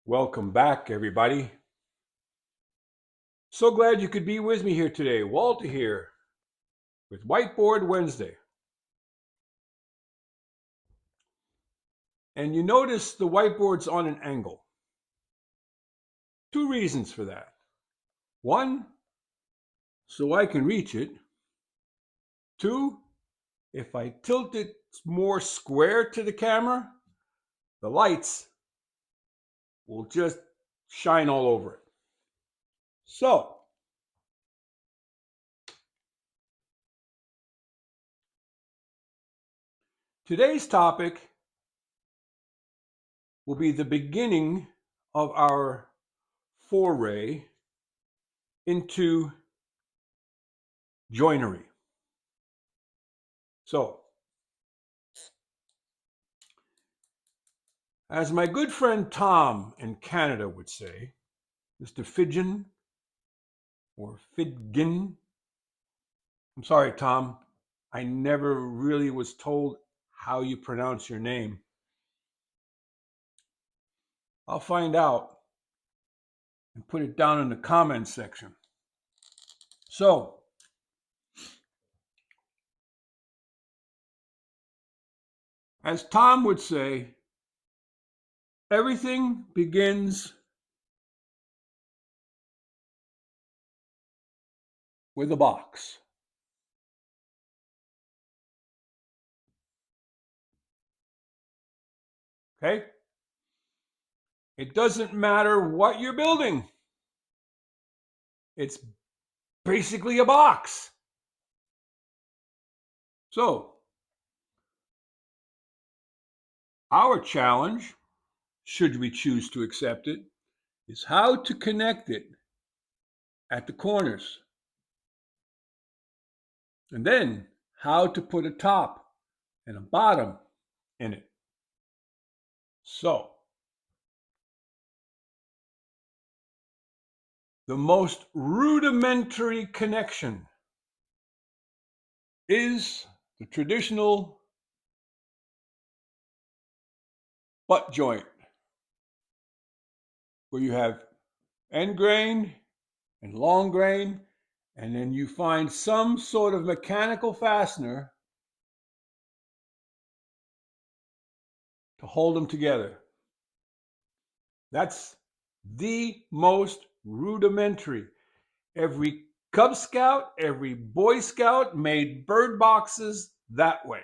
Welcome back, everybody. So glad you could be with me here today. Walter here with Whiteboard Wednesday. And you notice the whiteboard's on an angle. Two reasons for that. One, so I can reach it. Two, if I tilt it more square to the camera, the lights will just shine all over it. So, today's topic will be the beginning of our foray into joinery. So, as my good friend Tom in Canada would say, Mr. Fidgen or Fidgen. I'm sorry, Tom. I never really was told how you pronounce your name. I'll find out and put it down in the comments section. So, as Tom would say, everything begins with a box. Okay? It doesn't matter what you're building. It's basically a box. So, our challenge, should we choose to accept it, is how to connect it at the corners. And then how to put a top and a bottom in it. So, the most rudimentary connection is the traditional butt joint, where you have end grain and long grain, and then you find some sort of mechanical fastener to hold them together. That's the most rudimentary. Every Cub Scout, every Boy Scout made bird boxes that way.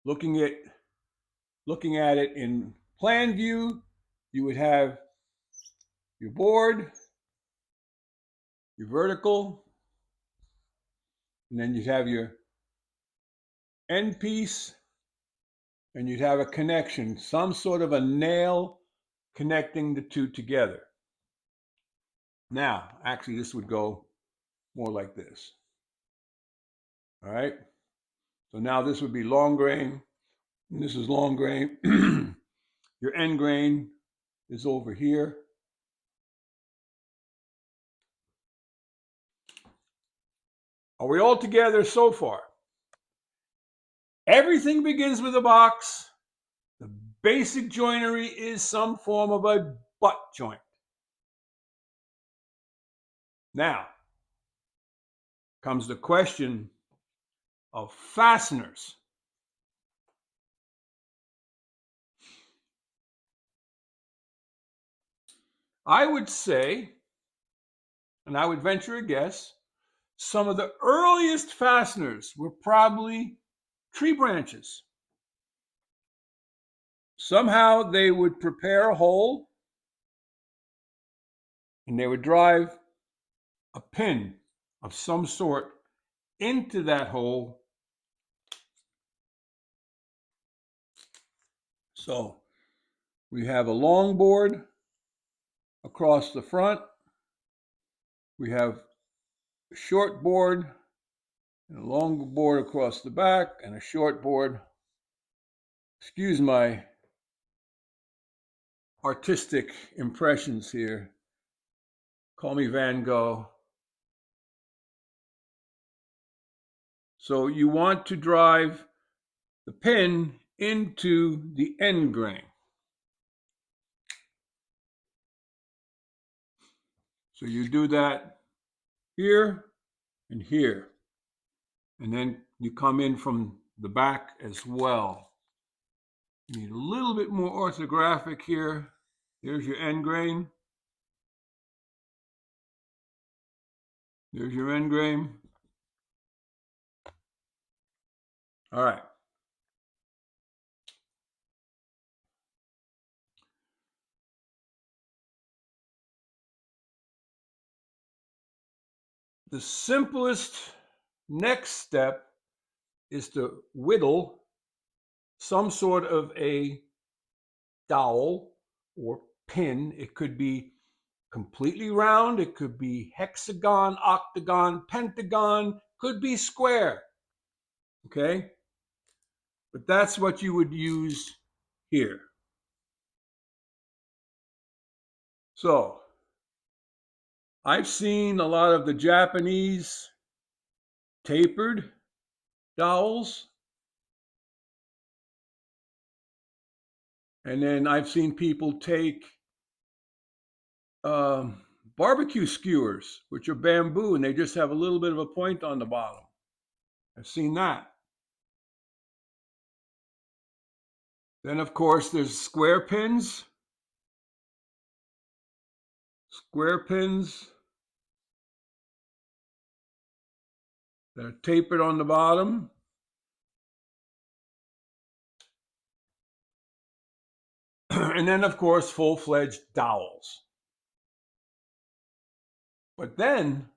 Looking at it in plan view, you would have your board, your vertical, and then you'd have your end piece, and you'd have a connection, some sort of a nail connecting the two together. Now, actually, this would go more like this. All right? So now this would be long grain, and this is long grain. Your end grain is over here. Are we all together so far? Everything begins with a box. The basic joinery is some form of a butt joint. Now comes the question of fasteners. I would say, and I would venture a guess, some of the earliest fasteners were probably tree branches. Somehow they would prepare a hole and they would drive a pin of some sort into that hole. So we have a long board across the front. We have a short board and a long board across the back and a short board. Excuse my artistic impressions here. Call me Van Gogh. So you want to drive the pin into the end grain. So you do that here and here. And then you come in from the back as well. You need a little bit more orthographic here. There's your end grain. There's your end grain. All right. The simplest next step is to whittle some sort of a dowel or pin. It could be completely round, it could be hexagon, octagon, pentagon, could be square. Okay? But that's what you would use here. So, I've seen a lot of the Japanese tapered dowels. And then I've seen people take barbecue skewers, which are bamboo, and they just have a little bit of a point on the bottom. I've seen that. Then, of course, there's square pins. Square pins that are tapered on the bottom. And then, of course, full-fledged dowels. But then,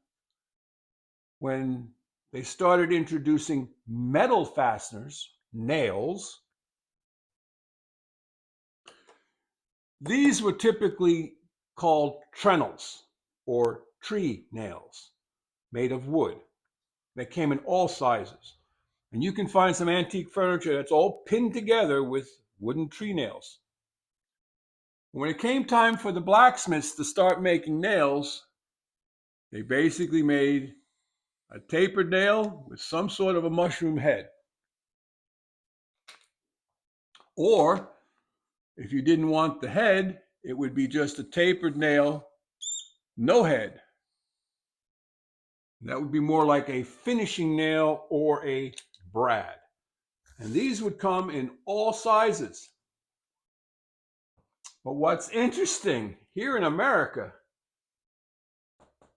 when they started introducing metal fasteners, nails, these were typically called trennels or tree nails made of wood. They came in all sizes. And you can find some antique furniture that's all pinned together with wooden tree nails. When it came time for the blacksmiths to start making nails, they basically made a tapered nail with some sort of a mushroom head. Or, if you didn't want the head, it would be just a tapered nail, no head. That would be more like a finishing nail or a brad. And these would come in all sizes. But what's interesting, here in America,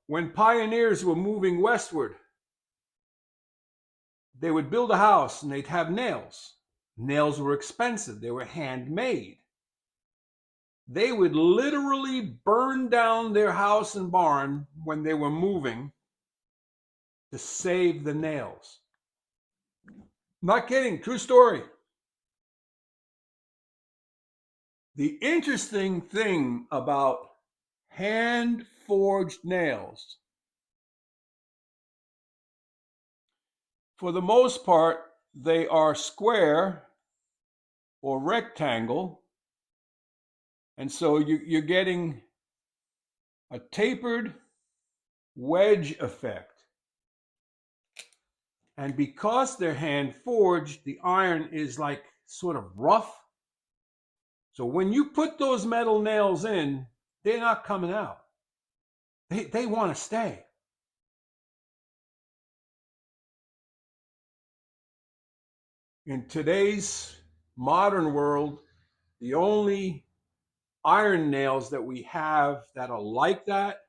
when pioneers were moving westward, they would build a house and they'd have nails. Nails were expensive. They were handmade. They would literally burn down their house and barn when they were moving to save the nails. Not kidding, true story. The interesting thing about hand-forged nails, for the most part, they are square or rectangle, and so you're getting a tapered wedge effect. And because they're hand forged, the iron is like sort of rough. So when you put those metal nails in, they're not coming out. They want to stay. In today's modern world, the only iron nails that we have that are like that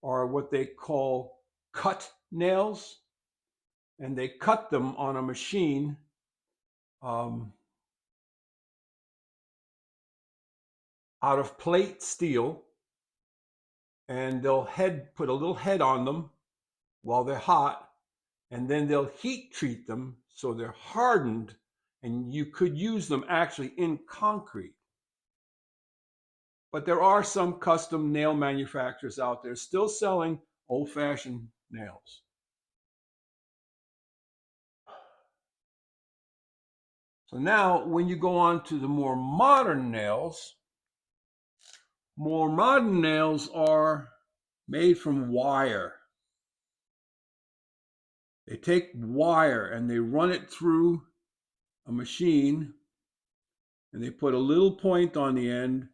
are what they call cut nails. And they cut them on a machine out of plate steel, and they'll put a little head on them while they're hot, and then they'll heat treat them so they're hardened, and you could use them actually in concrete. But there are some custom nail manufacturers out there still selling old-fashioned nails. So now when you go on to the more modern nails are made from wire. They take wire and they run it through a machine, and they put a little point on the end,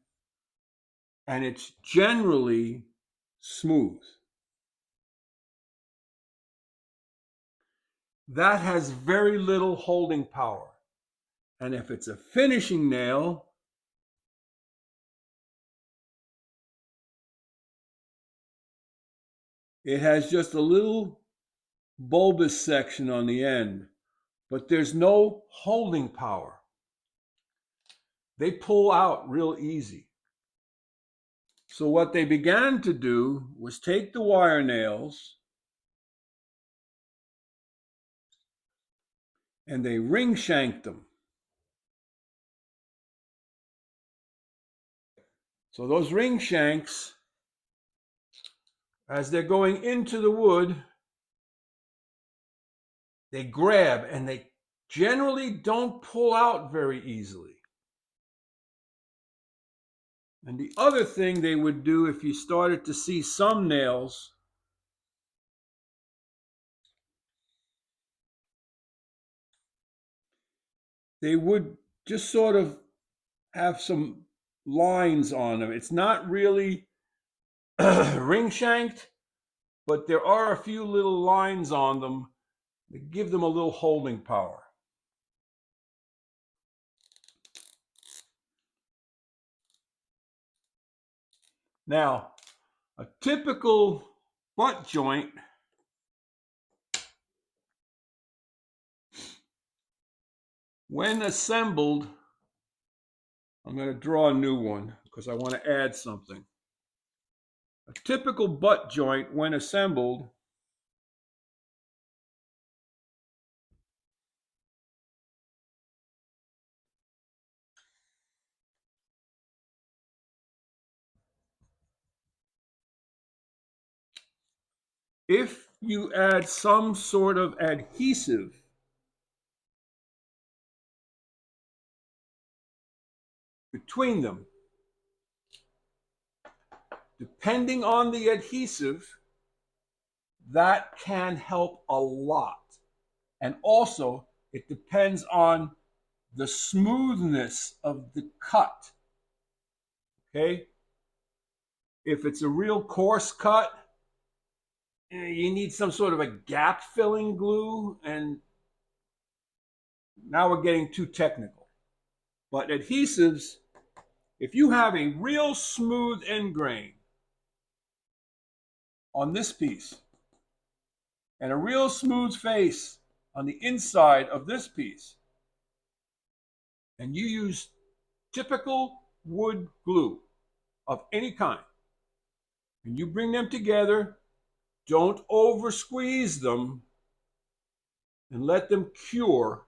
and it's generally smooth. That has very little holding power. And if it's a finishing nail, it has just a little bulbous section on the end, but there's no holding power. They pull out real easy. So what they began to do was take the wire nails and they ring shanked them. So those ring shanks, as they're going into the wood, they grab and they generally don't pull out very easily. And the other thing they would do, if you started to see some nails, they would just sort of have some lines on them. It's not really ring shanked, but there are a few little lines on them that give them a little holding power. Now, a typical butt joint when assembled, I'm going to draw a new one because I want to add something. A typical butt joint when assembled if you add some sort of adhesive between them, depending on the adhesive, that can help a lot. And also, it depends on the smoothness of the cut. Okay? If it's a real coarse cut, you need some sort of a gap filling glue, and now we're getting too technical. But adhesives, if you have a real smooth end grain on this piece and a real smooth face on the inside of this piece, and you use typical wood glue of any kind, and you bring them together, don't over squeeze them and let them cure.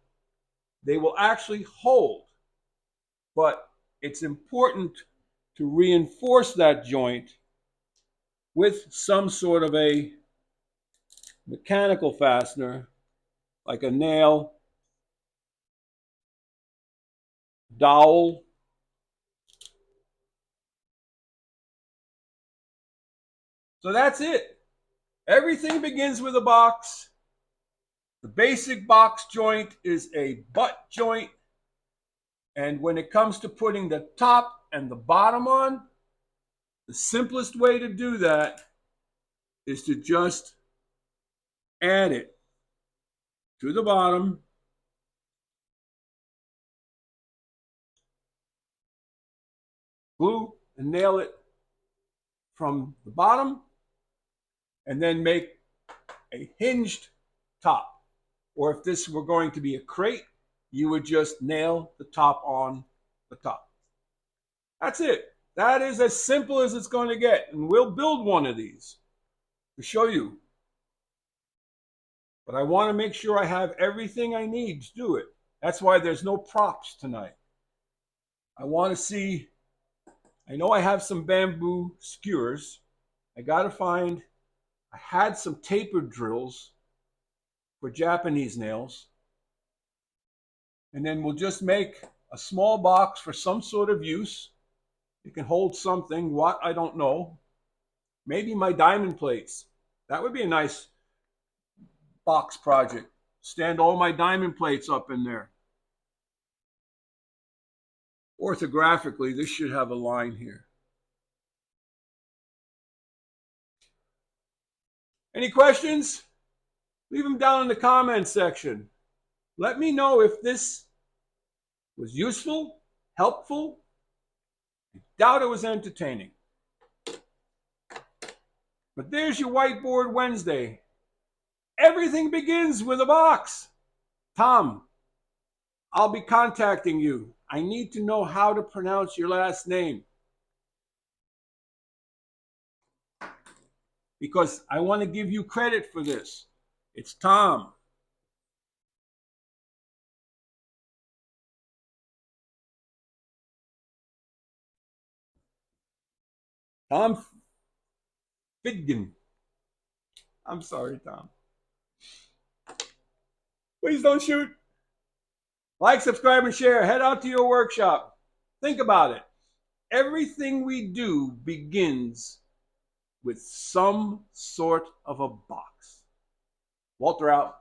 They will actually hold, but it's important to reinforce that joint with some sort of a mechanical fastener, like a nail, dowel. So that's it. Everything begins with a box. The basic box joint is a butt joint. And when it comes to putting the top and the bottom on, the simplest way to do that is to just add it to the bottom, glue and nail it from the bottom, and then make a hinged top. Or if this were going to be a crate, you would just nail the top on the top. That's it. That is as simple as it's going to get. And we'll build one of these to show you. But I want to make sure I have everything I need to do it. That's why there's no props tonight. I want to see, I know I have some bamboo skewers. I got to find, I had some tapered drills for Japanese nails. And then we'll just make a small box for some sort of use. It can hold something, what, I don't know. Maybe my diamond plates. That would be a nice box project. Stand all my diamond plates up in there. Orthographically, this should have a line here. Any questions? Leave them down in the comments section. Let me know if this was useful, helpful. I doubt it was entertaining. But there's your Whiteboard Wednesday. Everything begins with a box. Tom, I'll be contacting you. I need to know how to pronounce your last name, because I want to give you credit for this. It's Tom. Tom Fidgen. I'm sorry, Tom. Please don't shoot. Like, subscribe, and share. Head out to your workshop. Think about it. Everything we do begins with some sort of a box. Walter out.